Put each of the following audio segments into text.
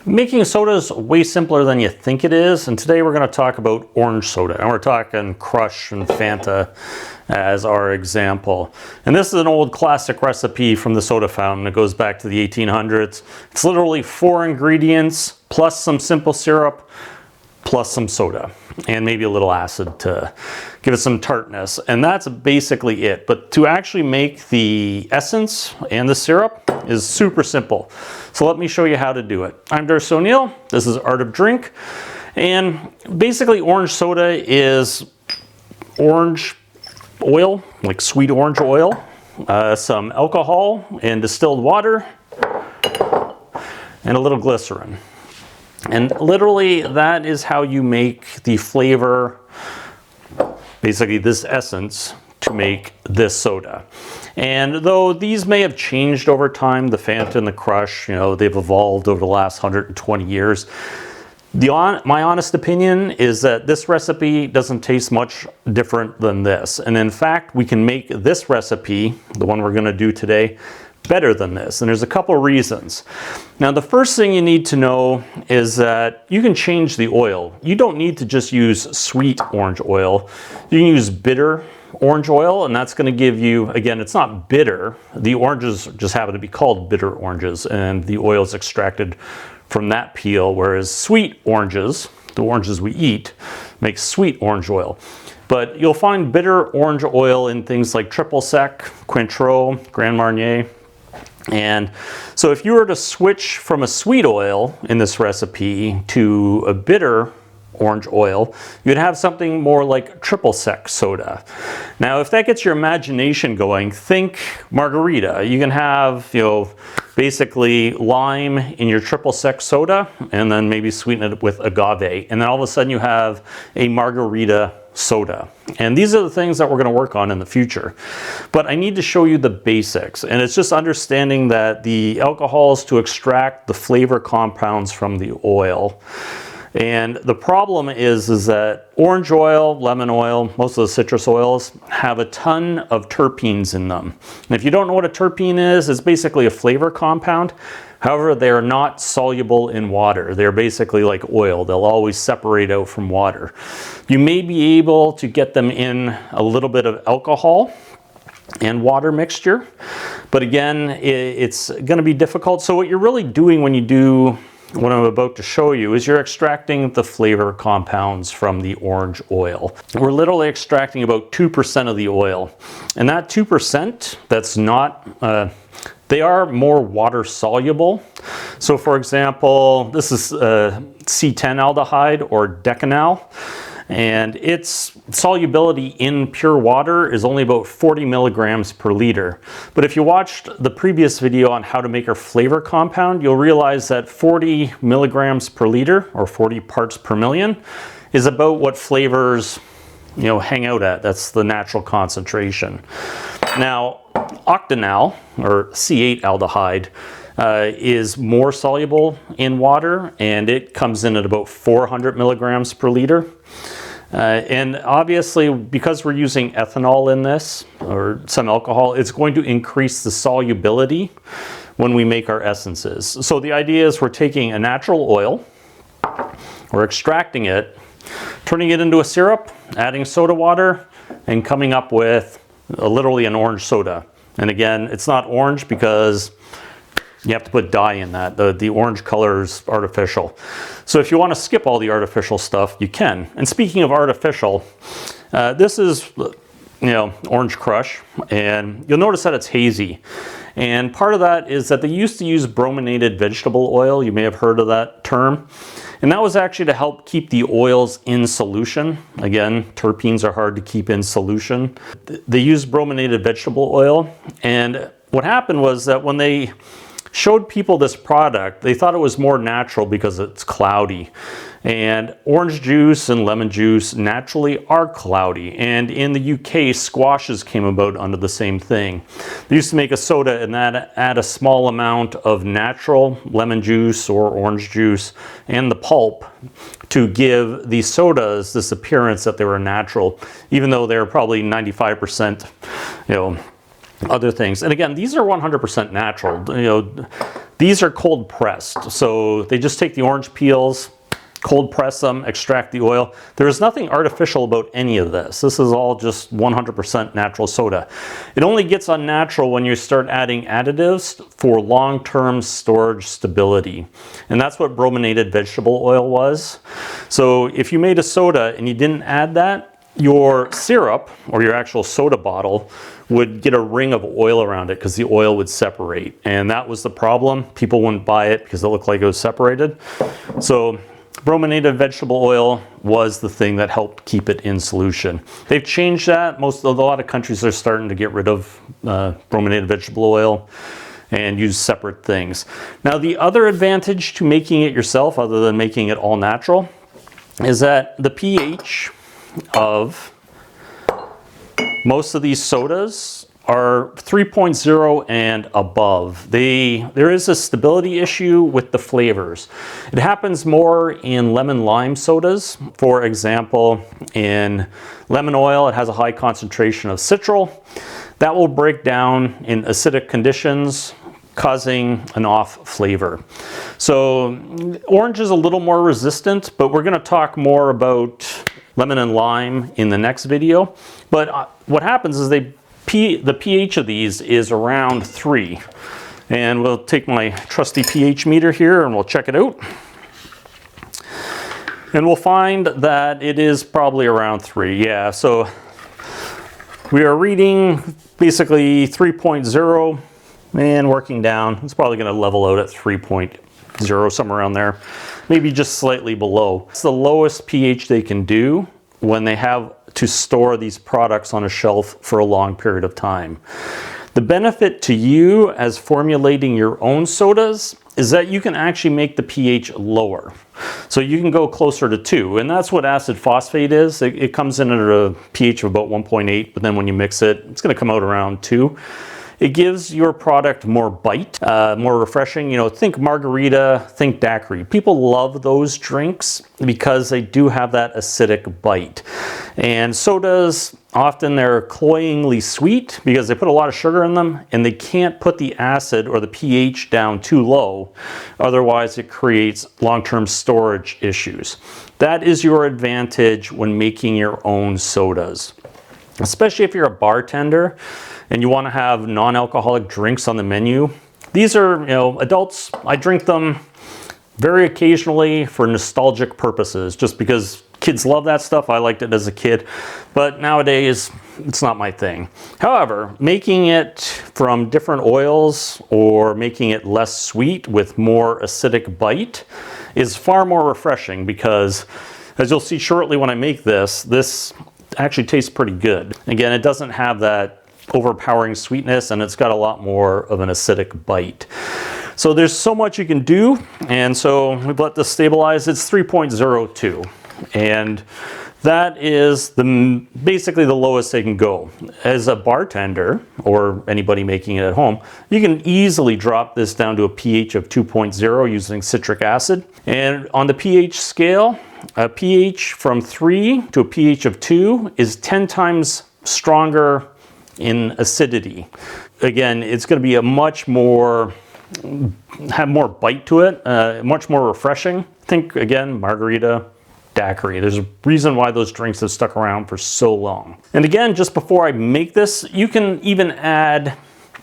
Making soda is way simpler than you think it is, and today we're going to talk about orange soda, and we're talking Crush and Fanta as our example. And this is an old classic recipe from the soda fountain. It goes back to the 1800s. It's literally 4 ingredients plus some simple syrup plus some soda and maybe a little acid to give it some tartness, and that's basically it. But to actually make the essence and the syrup is super simple. So let me show you how to do it. I'm Darcy O'Neill. This is Art of Drink, and basically orange soda is orange oil, like sweet orange oil, some alcohol and distilled water, and a little glycerin. And literally that is how you make the flavor, basically this essence, to make this soda. And though these may have changed over time, the Fanta and the Crush, you know, they've evolved over the last 120 years. My honest opinion is that this recipe doesn't taste much different than this. And in fact, we can make this recipe, the one we're going to do today, better than this. And there's a couple reasons. Now, the first thing you need to know is that you can change the oil. You don't need to just use sweet orange oil. You can use bitter orange oil, and that's going to give you, again, it's not bitter. The oranges just happen to be called bitter oranges, and the oil is extracted from that peel, whereas sweet oranges, the oranges we eat, make sweet orange oil. But you'll find bitter orange oil in things like Triple Sec, Cointreau, Grand Marnier. And so if you were to switch from a sweet oil in this recipe to a bitter orange oil, you'd have something more like Triple Sec soda. Now, if that gets your imagination going, think margarita. You can have, you know, basically lime in your Triple Sec soda and then maybe sweeten it with agave. And then all of a sudden you have a margarita soda. And these are the things that we're going to work on in the future. But I need to show you the basics. And it's just understanding that the alcohol is to extract the flavor compounds from the oil. And the problem is that orange oil, lemon oil, most of the citrus oils have a ton of terpenes in them. And if you don't know what a terpene is, it's basically a flavor compound. However, they are not soluble in water. They're basically like oil. They'll always separate out from water. You may be able to get them in a little bit of alcohol and water mixture, but again, it's going to be difficult. So what you're really doing when you do what I'm about to show you is you're extracting the flavor compounds from the orange oil. We're literally extracting about 2% of the oil. And that 2%, that's not, they are more water soluble. So for example, this is C10 aldehyde or decanal. And its solubility in pure water is only about 40 milligrams per liter. But if you watched the previous video on how to make our flavor compound, you'll realize that 40 milligrams per liter, or 40 parts per million, is about what flavors, you know, hang out at. That's the natural concentration. Now, octanal, or C8 aldehyde, is more soluble in water, and it comes in at about 400 milligrams per liter. And obviously, because we're using ethanol in this, or some alcohol, it's going to increase the solubility when we make our essences. So the idea is we're taking a natural oil, we're extracting it, turning it into a syrup, adding soda water, and coming up with literally an orange soda. And again, it's not orange because you have to put dye in that. The orange color is artificial. So if you want to skip all the artificial stuff, you can. And speaking of artificial, this is, you know, Orange Crush, and you'll notice that it's hazy. And part of that is that they used to use brominated vegetable oil. You may have heard of that term. And that was actually to help keep the oils in solution. Again, terpenes are hard to keep in solution. They used brominated vegetable oil. And what happened was that when they showed people this product, they thought it was more natural because it's cloudy. And orange juice and lemon juice naturally are cloudy. And in the UK, squashes came about under the same thing. They used to make a soda and add a small amount of natural lemon juice or orange juice and the pulp to give these sodas this appearance that they were natural, even though they're probably 95%, you know, other things. And again, these are 100% natural. You know, These are cold pressed. So they just take the orange peels, cold press them, extract the oil. There's nothing artificial about any of this. This is all just 100% natural soda. It only gets unnatural when you start adding additives for long-term storage stability. And that's what brominated vegetable oil was. So if you made a soda and you didn't add that, your syrup or your actual soda bottle would get a ring of oil around it because the oil would separate. And that was the problem. People wouldn't buy it because it looked like it was separated. So brominated vegetable oil was the thing that helped keep it in solution. They've changed that. A lot of countries are starting to get rid of brominated vegetable oil and use separate things. Now, the other advantage to making it yourself, other than making it all natural, is that the pH of most of these sodas are 3.0 and above. There is a stability issue with the flavors. It happens more in lemon lime sodas. For example, in lemon oil, it has a high concentration of citral. That will break down in acidic conditions, causing an off flavor. So orange is a little more resistant, but we're gonna talk more about lemon and lime in the next video. But what happens is the pH of these is around 3. And we'll take my trusty pH meter here and we'll check it out. And we'll find that it is probably around 3. Yeah, so we are reading basically 3.0 and working down. It's probably going to level out at 3.0, somewhere around there. Maybe just slightly below. It's the lowest pH they can do when they have to store these products on a shelf for a long period of time. The benefit to you as formulating your own sodas is that you can actually make the pH lower. So you can go closer to 2, and that's what acid phosphate is. It comes in at a pH of about 1.8, but then when you mix it, it's gonna come out around 2. It gives your product more bite, more refreshing. You know, think margarita, think daiquiri. People love those drinks because they do have that acidic bite. And sodas, often they're cloyingly sweet because they put a lot of sugar in them and they can't put the acid or the pH down too low. Otherwise, it creates long-term storage issues. That is your advantage when making your own sodas, especially if you're a bartender and you want to have non-alcoholic drinks on the menu. These are, you know, adults, I drink them very occasionally for nostalgic purposes, just because kids love that stuff. I liked it as a kid, but nowadays it's not my thing. However, making it from different oils or making it less sweet with more acidic bite is far more refreshing because, as you'll see shortly when I make this actually tastes pretty good. Again, it doesn't have that overpowering sweetness and it's got a lot more of an acidic bite. So there's so much you can do, and so we've let this stabilize. It's 3.02, and that is basically the lowest they can go. As a bartender or anybody making it at home, you can easily drop this down to a pH of 2.0 using citric acid. And on the pH scale, a pH from 3 to a pH of 2 is 10 times stronger in acidity. Again, it's going to be a much more, have more bite to it, much more refreshing. Think again, margarita, daiquiri. There's a reason why those drinks have stuck around for so long. And again, just before I make this, you can even add,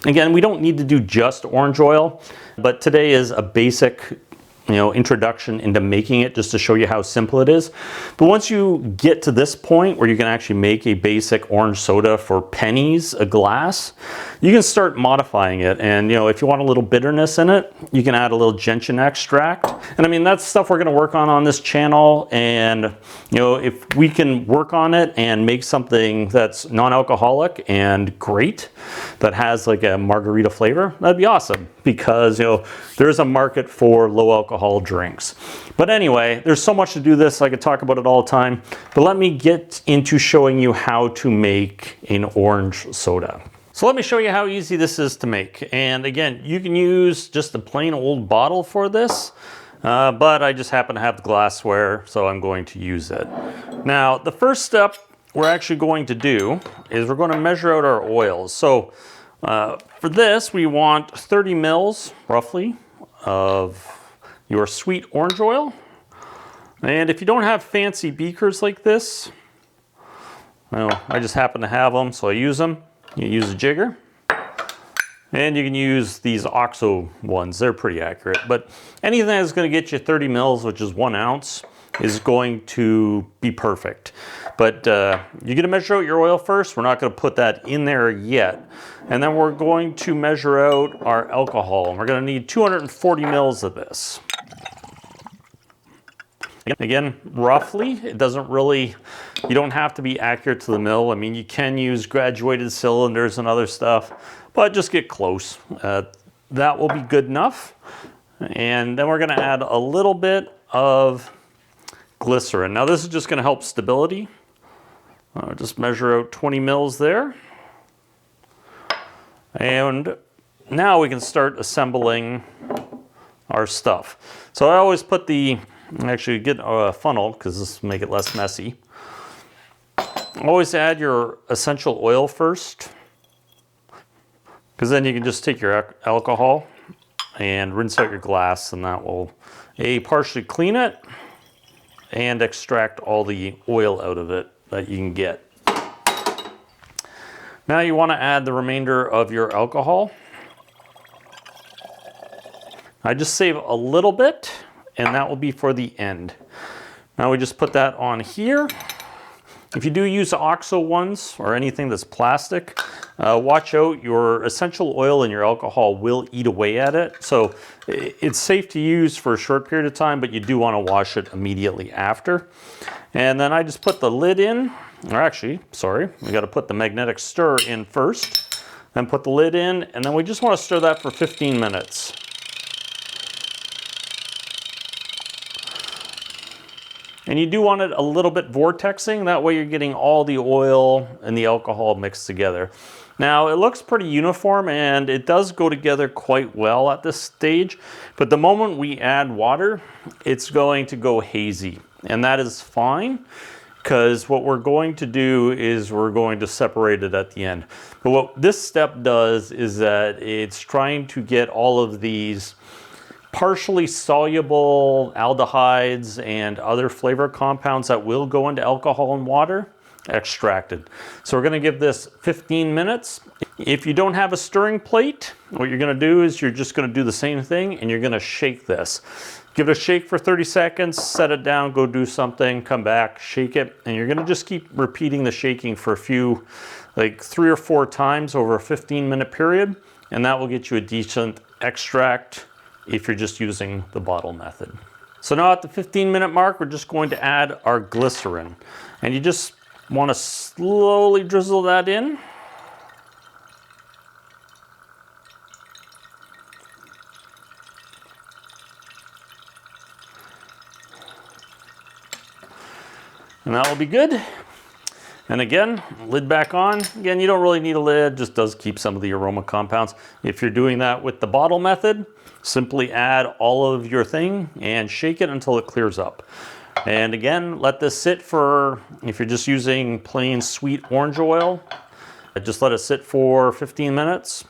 again, we don't need to do just orange oil, but today is a basic, you know, introduction into making it, just to show you how simple it is. But once you get to this point where you can actually make a basic orange soda for pennies a glass, you can start modifying it. And you know, if you want a little bitterness in it, you can add a little gentian extract. And I mean, that's stuff we're going to work on this channel. And you know, if we can work on it and make something that's non-alcoholic and great, that has like a margarita flavor, that'd be awesome, because you know, there's a market for low alcohol drinks. But anyway, there's so much to do this, I could talk about it all the time, but let me get into showing you how to make an orange soda. So let me show you how easy this is to make. And again, you can use just a plain old bottle for this, but I just happen to have the glassware, so I'm going to use it. Now, the first step we're actually going to do is we're going to measure out our oils. So for this, we want 30 mils, roughly, of your sweet orange oil. And if you don't have fancy beakers like this, well, I just happen to have them, so I use them. You use a jigger. And you can use these OXO ones, they're pretty accurate. But anything that's gonna get you 30 mils, which is 1 ounce, is going to be perfect. But you're gonna measure out your oil first. We're not gonna put that in there yet. And then we're going to measure out our alcohol. And we're gonna need 240 mils of this. Again, roughly, it doesn't really, you don't have to be accurate to the mil. I mean, you can use graduated cylinders and other stuff, but just get close. That will be good enough. And then we're gonna add a little bit of glycerin. Now this is just gonna help stability. Just measure out 20 mils there. And now we can start assembling our stuff. So I always put actually get a funnel because this will make it less messy. Always add your essential oil first, because then you can just take your alcohol and rinse out your glass, and that will partially clean it and extract all the oil out of it that you can get. Now you want to add the remainder of your alcohol. I just save a little bit, and that will be for the end. Now we just put that on here. If you do use OXO ones or anything that's plastic, watch out, your essential oil and your alcohol will eat away at it. So it's safe to use for a short period of time, but you do want to wash it immediately after. And then I just put the lid in, or actually, sorry, we got to put the magnetic stir in first, then put the lid in, and then we just want to stir that for 15 minutes. And you do want it a little bit vortexing, that way you're getting all the oil and the alcohol mixed together. Now it looks pretty uniform and it does go together quite well at this stage, but the moment we add water, it's going to go hazy. And that is fine, because what we're going to do is we're going to separate it at the end. But what this step does is that it's trying to get all of these partially soluble aldehydes and other flavor compounds that will go into alcohol and water extracted. So we're going to give this 15 minutes. If you don't have a stirring plate, what you're going to do is you're just going to do the same thing and you're going to shake this. Give it a shake for 30 seconds, set it down, go do something, come back, shake it, and you're going to just keep repeating the shaking for a few, like 3 or 4 times over a 15-minute period, and that will get you a decent extract if you're just using the bottle method. So now at the 15-minute mark, we're just going to add our glycerin. And you just want to slowly drizzle that in. And that will be good. And again, lid back on. Again, you don't really need a lid, just does keep some of the aroma compounds. If you're doing that with the bottle method, simply add all of your thing and shake it until it clears up. And again, let this sit for, if you're just using plain sweet orange oil, just let it sit for 15 minutes.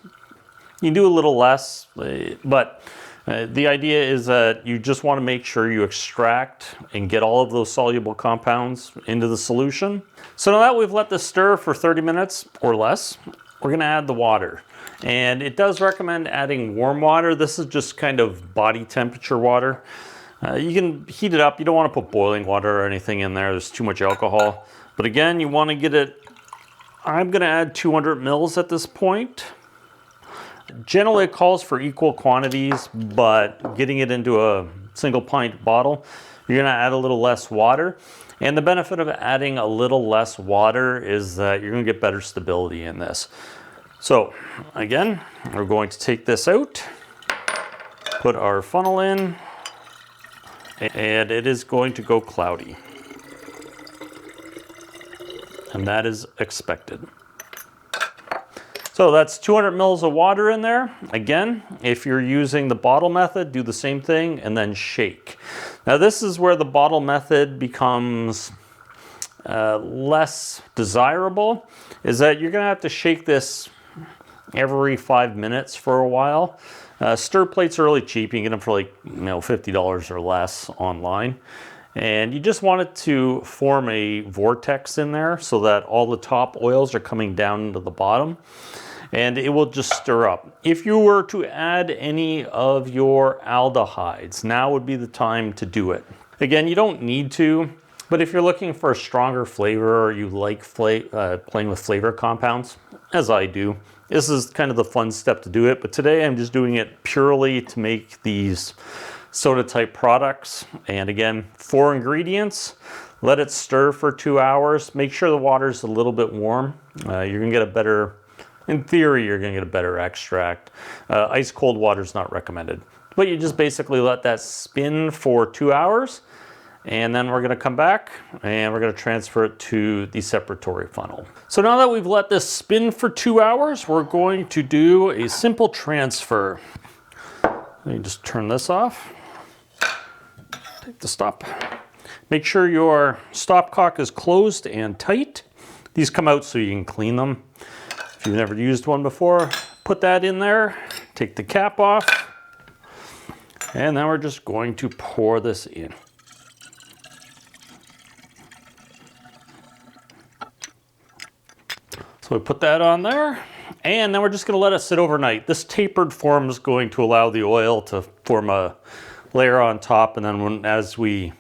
You can do a little less, but the idea is that you just want to make sure you extract and get all of those soluble compounds into the solution. So now that we've let this stir for 30 minutes or less, we're going to add the water. And it does recommend adding warm water. This is just kind of body temperature water. You can heat it up. You don't want to put boiling water or anything in there. There's too much alcohol. But again, you want to get it, I'm going to add 200 mils at this point. Generally it calls for equal quantities, but getting it into a single pint bottle, you're going to add a little less water. And the benefit of adding a little less water is that you're going to get better stability in this. So again, we're going to take this out, put our funnel in, and it is going to go cloudy. And that is expected. So that's 200 mils of water in there. Again, if you're using the bottle method, do the same thing and then shake. Now this is where the bottle method becomes less desirable, is that you're gonna have to shake this every 5 minutes for a while. Stir plates are really cheap. You can get them for like, $50 or less online. And you just want it to form a vortex in there so that all the top oils are coming down into the bottom. And it will just stir up. If you were to add any of your aldehydes, now would be the time to do it. Again, you don't need to, but if you're looking for a stronger flavor or you like playing with flavor compounds, as I do, this is kind of the fun step to do it. But today I'm just doing it purely to make these soda type products. And again, 4 ingredients. Let it stir for 2 hours. Make sure the water's a little bit warm. You're gonna get a better, in theory, you're gonna get a better extract. Ice cold water is not recommended. But you just basically let that spin for 2 hours. And then we're gonna come back and we're gonna transfer it to the separatory funnel. So now that we've let this spin for 2 hours, we're going to do a simple transfer. Let me just turn this off. Take the stop. Make sure your stopcock is closed and tight. These come out so you can clean them. If you've never used one before, put that in there, take the cap off, and then we're just going to pour this in. So we put that on there, and then we're just gonna let it sit overnight. This tapered form is going to allow the oil to form a layer on top, and then as we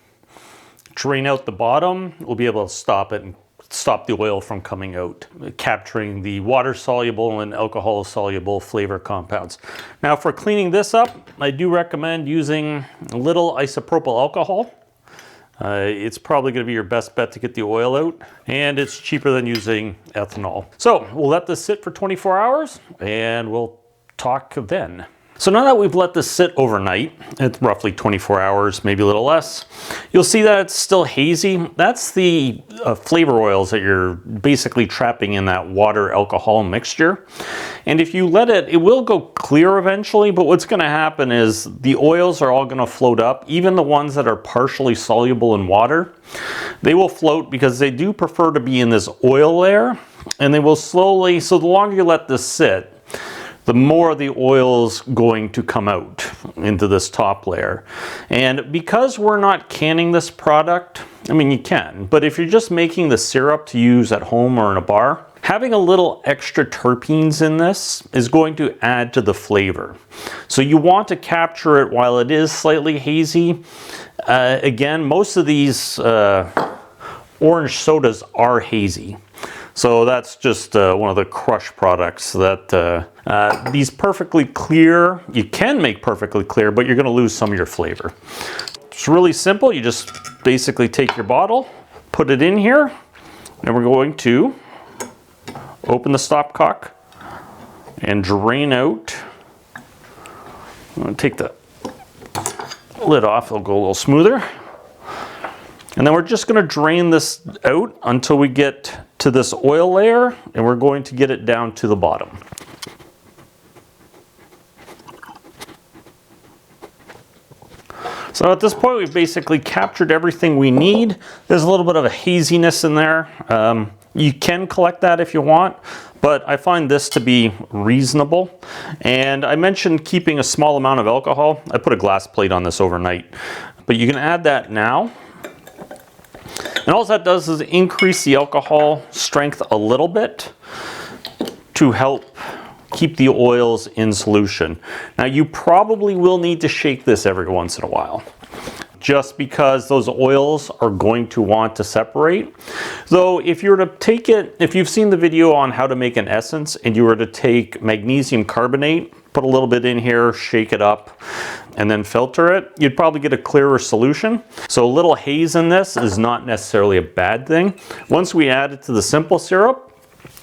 drain out the bottom, we'll be able to stop it and stop the oil from coming out, capturing the water-soluble and alcohol-soluble flavor compounds. Now for cleaning this up, I do recommend using a little isopropyl alcohol. It's probably going to be your best bet to get the oil out, and it's cheaper than using ethanol. So we'll let this sit for 24 hours and we'll talk then. So now that we've let this sit overnight, it's roughly 24 hours, maybe a little less, you'll see that it's still hazy. That's the flavor oils that you're basically trapping in that water alcohol mixture. And if you let it, it will go clear eventually, but what's gonna happen is the oils are all gonna float up, even the ones that are partially soluble in water. They will float because they do prefer to be in this oil layer, and they will slowly, so the longer you let this sit, the more the oil's going to come out into this top layer. And because we're not canning this product, I mean, you can, but if you're just making the syrup to use at home or in a bar, having a little extra terpenes in this is going to add to the flavor. So you want to capture it while it is slightly hazy. Again, most of these orange sodas are hazy. So that's just one of the crush products that these perfectly clear, you can make perfectly clear, but you're gonna lose some of your flavor. It's really simple. You just basically take your bottle, put it in here, and we're going to open the stopcock and drain out. I'm gonna take the lid off, it'll go a little smoother. And then we're just gonna drain this out until we get to this oil layer, and we're going to get it down to the bottom. So at this point, we've basically captured everything we need. There's a little bit of a haziness in there. You can collect that if you want, but I find this to be reasonable. And I mentioned keeping a small amount of alcohol. I put a glass plate on this overnight, but you can add that now. And all that does is increase the alcohol strength a little bit to help keep the oils in solution. Now you probably will need to shake this every once in a while, just because those oils are going to want to separate. Though if you were to take it, if you've seen the video on how to make an essence and you were to take magnesium carbonate, put a little bit in here, shake it up, and then filter it, you'd probably get a clearer solution. So a little haze in this is not necessarily a bad thing. Once we add it to the simple syrup,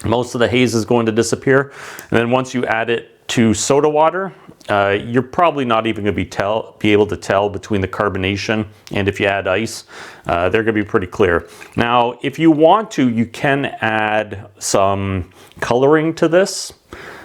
most of the haze is going to disappear. And then once you add it to soda water, you're probably not even going to be able to tell between the carbonation and if you add ice. They're going to be pretty clear. Now, if you want to, you can add some coloring to this.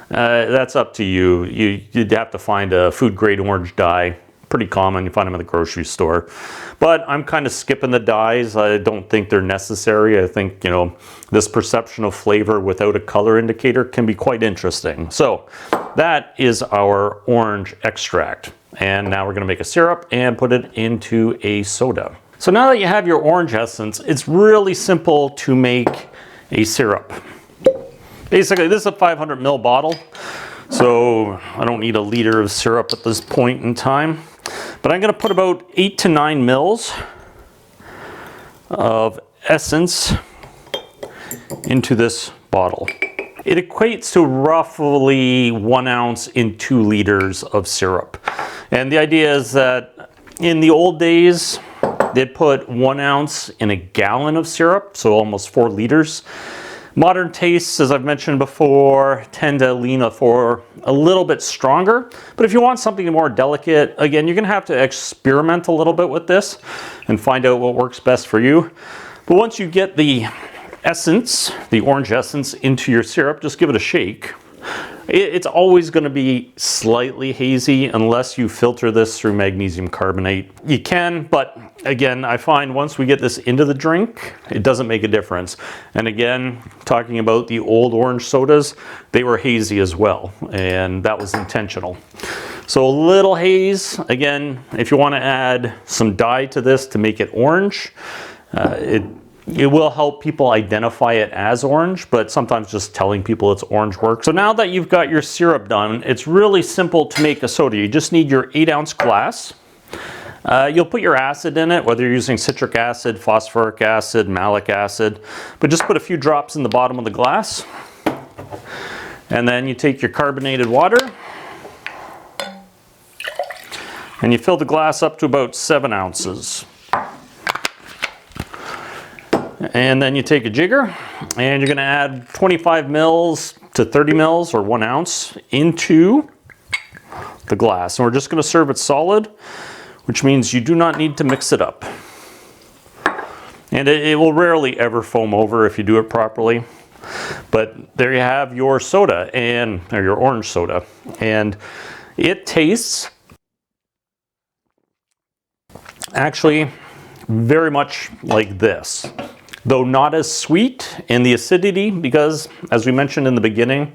That's up to you. You'd have to find a food grade orange dye, pretty common. You find them in the grocery store. But I'm kind of skipping the dyes. I don't think they're necessary. I think, you know, this perception of flavor without a color indicator can be quite interesting. So that is our orange extract. And now we're going to make a syrup and put it into a soda. So now that you have your orange essence, it's really simple to make a syrup. Basically, this is a 500 ml bottle, so I don't need a liter of syrup at this point in time. But I'm going to put about 8 to 9 mils of essence into this bottle. It equates to roughly 1 ounce in 2 liters of syrup. And the idea is that in the old days, they'd put 1 ounce in a gallon of syrup, so almost 4 liters. Modern tastes, as I've mentioned before, tend to lean for a little bit stronger. But if you want something more delicate, again, you're gonna have to experiment a little bit with this and find out what works best for you. But once you get the essence, the orange essence, into your syrup, just give it a shake. It's always going to be slightly hazy unless you filter this through magnesium carbonate. You can, but again, I find once we get this into the drink, it doesn't make a difference. And again, talking about the old orange sodas, they were hazy as well, and that was intentional. So a little haze. Again, if you want to add some dye to this to make it orange, it will help people identify it as orange, but sometimes just telling people it's orange works. So now that you've got your syrup done, it's really simple to make a soda. You just need your 8-ounce glass. You'll put your acid in it, whether you're using citric acid, phosphoric acid, malic acid, but just put a few drops in the bottom of the glass. And then you take your carbonated water and you fill the glass up to about 7 ounces. And then you take a jigger and you're going to add 25 mils to 30 mils or 1 ounce into the glass. And we're just going to serve it solid, which means you do not need to mix it up. And it will rarely ever foam over if you do it properly. But there you have your soda, or your orange soda. And it tastes actually very much like this. Though not as sweet in the acidity, because as we mentioned in the beginning,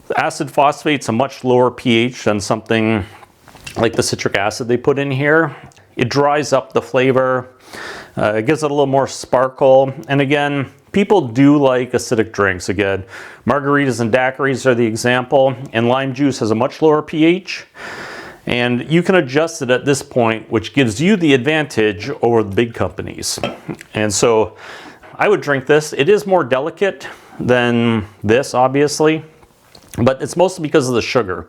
the acid phosphate's a much lower pH than something like the citric acid they put in here. It dries up the flavor, it gives it a little more sparkle, and again, people do like acidic drinks. Again, margaritas and daiquiris are the example, and lime juice has a much lower pH. And you can adjust it at this point, which gives you the advantage over the big companies. And so I would drink this. It is more delicate than this, obviously, but it's mostly because of the sugar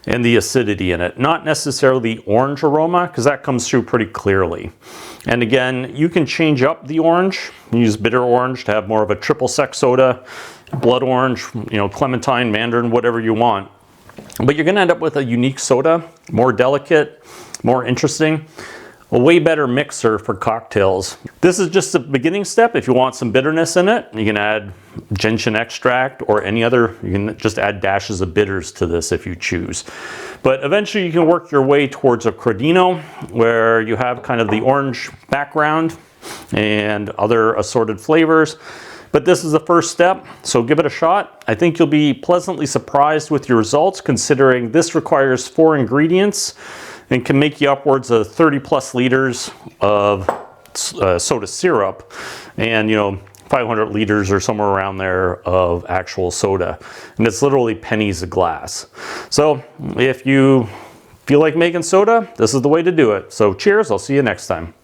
and the acidity in it, not necessarily the orange aroma, because that comes through pretty clearly. And again, you can change up the orange. You use bitter orange to have more of a triple sec soda, blood orange, you know, clementine, mandarin, whatever you want. But you're going to end up with a unique soda, more delicate, more interesting, a way better mixer for cocktails. This is just a beginning step. If you want some bitterness in it, you can add gentian extract or any other, you can just add dashes of bitters to this if you choose. But eventually you can work your way towards a crodino where you have kind of the orange background and other assorted flavors. But this is the first step, so give it a shot. I think you'll be pleasantly surprised with your results, considering this requires 4 ingredients and can make you upwards of 30 plus liters of soda syrup and, you know, 500 liters or somewhere around there of actual soda. And it's literally pennies a glass. So if you feel like making soda, this is the way to do it. So cheers, I'll see you next time.